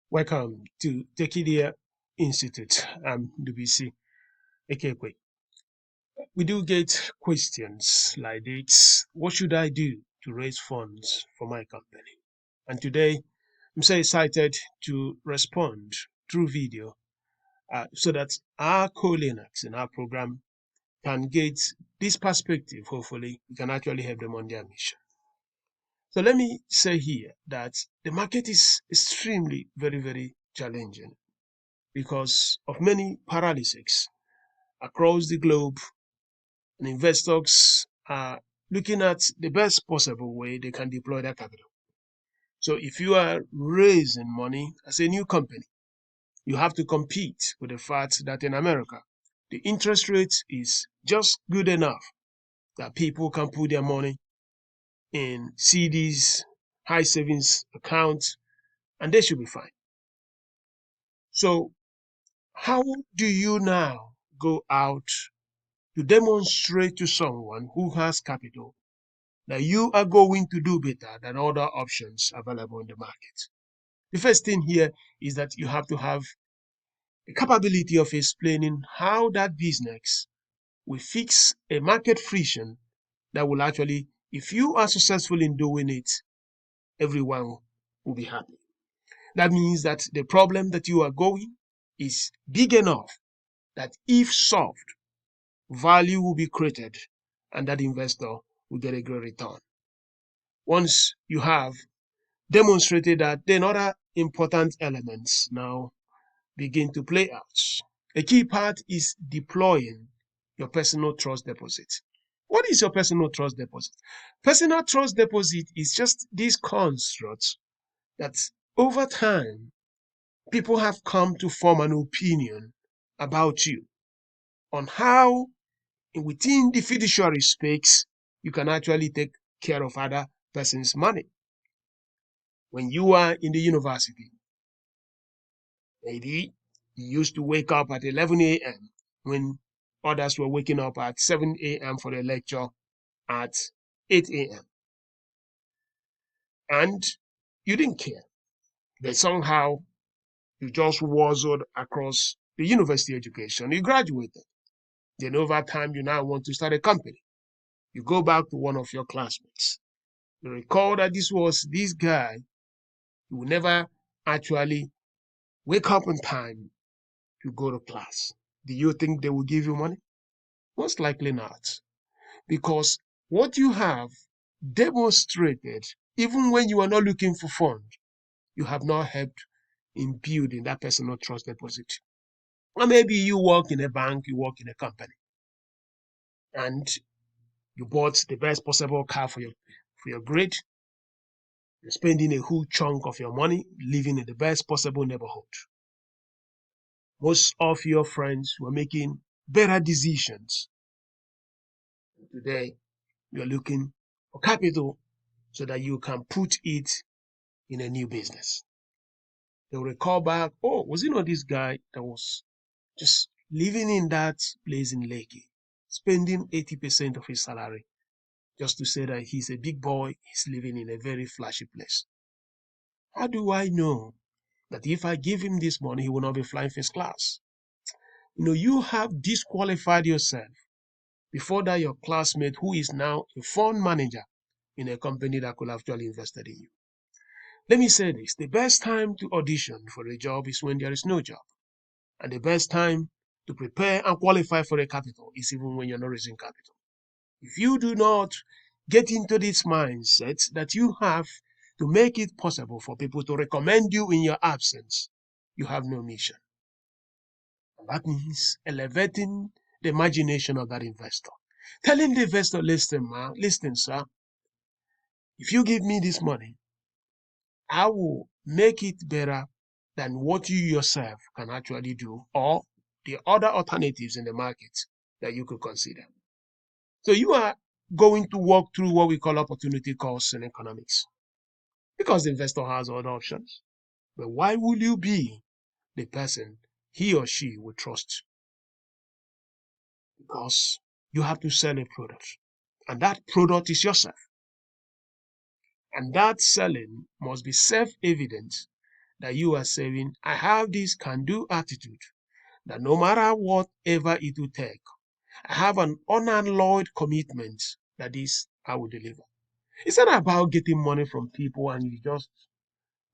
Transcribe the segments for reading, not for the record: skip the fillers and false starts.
Welcome to Tekidia Institute. I'm Dubisi Ekekwe. We do get questions like this. What should I do to raise funds for my company? And today, I'm so excited to respond through video so that our co-learners in our program can get this perspective. Hopefully, we can actually help them on their mission. So let me say here that the market is extremely, very challenging because of many paralyses across the globe, and investors are looking at the best possible way they can deploy their capital. So if you are raising money as a new company, you have to compete with the fact that in America, the interest rate is just good enough that people can put their money in CDs, high savings accounts, and they should be fine. So how do you now go out to demonstrate to someone who has capital that you are going to do better than other options available in the market? The first thing here is that you have to have the capability of explaining how that business will fix a market friction that will actually, if you are successful in doing it, everyone will be happy. That means that the problem that you are going is big enough that if solved, value will be created and that investor will get a great return. Once you have demonstrated that, then other important elements now begin to play out. A key part is deploying your personal trust deposit. What is your personal trust deposit? Personal trust deposit is just this construct that over time people have come to form an opinion about you on how within the fiduciary space you can actually take care of other person's money. When you are in the university, maybe you used to wake up at 11 a.m. when others were waking up at 7 a.m. for the lecture at 8 a.m. And you didn't care. But somehow you just wuzzled across the university education. You graduated. Then over time, you now want to start a company. You go back to one of your classmates. You recall that this was this guy who never actually wake up on time to go to class. Do you think they will give you money? Most likely not. Because what you have demonstrated, even when you are not looking for funds, you have not helped in building that personal trust deposit. Or maybe you work in a bank, you work in a company, and you bought the best possible car for your grade. You're spending a huge chunk of your money living in the best possible neighborhood. Most of your friends were making better decisions. Today, you're looking for capital so that you can put it in a new business. They'll recall back, oh, was it not this guy that was just living in that place in Lekki, spending 80% of his salary just to say that he's a big boy, he's living in a very flashy place? How do I know that if I give him this money, he will not be flying first class? You have disqualified yourself before that your classmate who is now a fund manager in a company that could have actually invested in you. Let me say this, the best time to audition for a job is when there is no job. And the best time to prepare and qualify for a capital is even when you're not raising capital. If you do not get into this mindset that you have to make it possible for people to recommend you in your absence, you have no mission. And that means elevating the imagination of that investor. Telling the investor, listen, sir, if you give me this money, I will make it better than what you yourself can actually do, or the other alternatives in the market that you could consider. So you are going to walk through what we call opportunity costs in economics because the investor has other options. But why will you be the person he or she will trust? Because you have to sell a product, and that product is yourself. And that selling must be self evident that you are saying, I have this can-do attitude that no matter whatever it will take, I have an unalloyed commitment that is, I will deliver. It's not about getting money from people and you just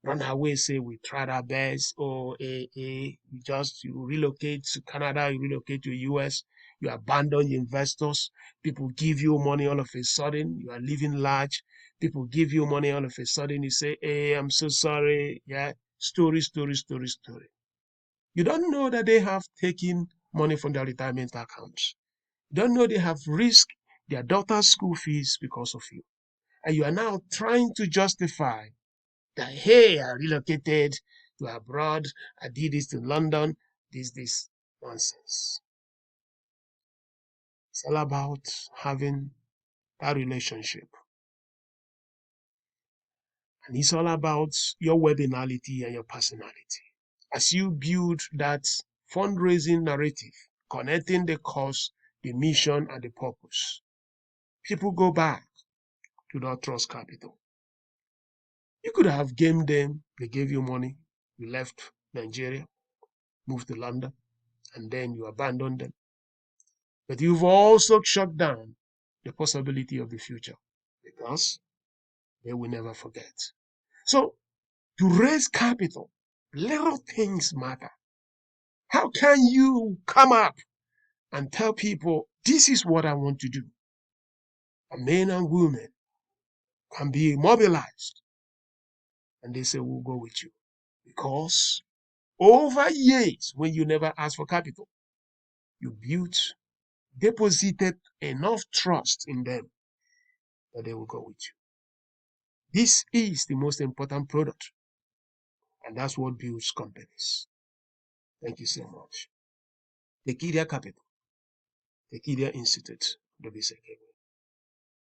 run away, say we tried our best, or you relocate to Canada, you relocate to US, you abandon your investors, people give you money all of a sudden, you are living large, people give you money all of a sudden, you say, hey, I'm so sorry. Yeah, story, story, story, story. You don't know that they have taken money from their retirement accounts. You don't know they have risked their daughter's school fees because of you. And you are now trying to justify that, hey, I relocated to abroad, I did this to London, this nonsense. It's all about having that relationship. And it's all about your weddinality and your personality. As you build that fundraising narrative, connecting the cause, the mission, and the purpose, people go back to that trust capital. You could have gamed them, they gave you money, you left Nigeria, moved to London, and then you abandoned them. But you've also shut down the possibility of the future because they will never forget. So, to raise capital, little things matter. How can you come up and tell people, this is what I want to do? And men and women can be mobilized and they say, we'll go with you. Because over years, when you never asked for capital, you built, deposited enough trust in them that they will go with you. This is the most important product, and that's what builds companies. Thank you so much. Tekidia Capital, Tekidia Institute, WCK.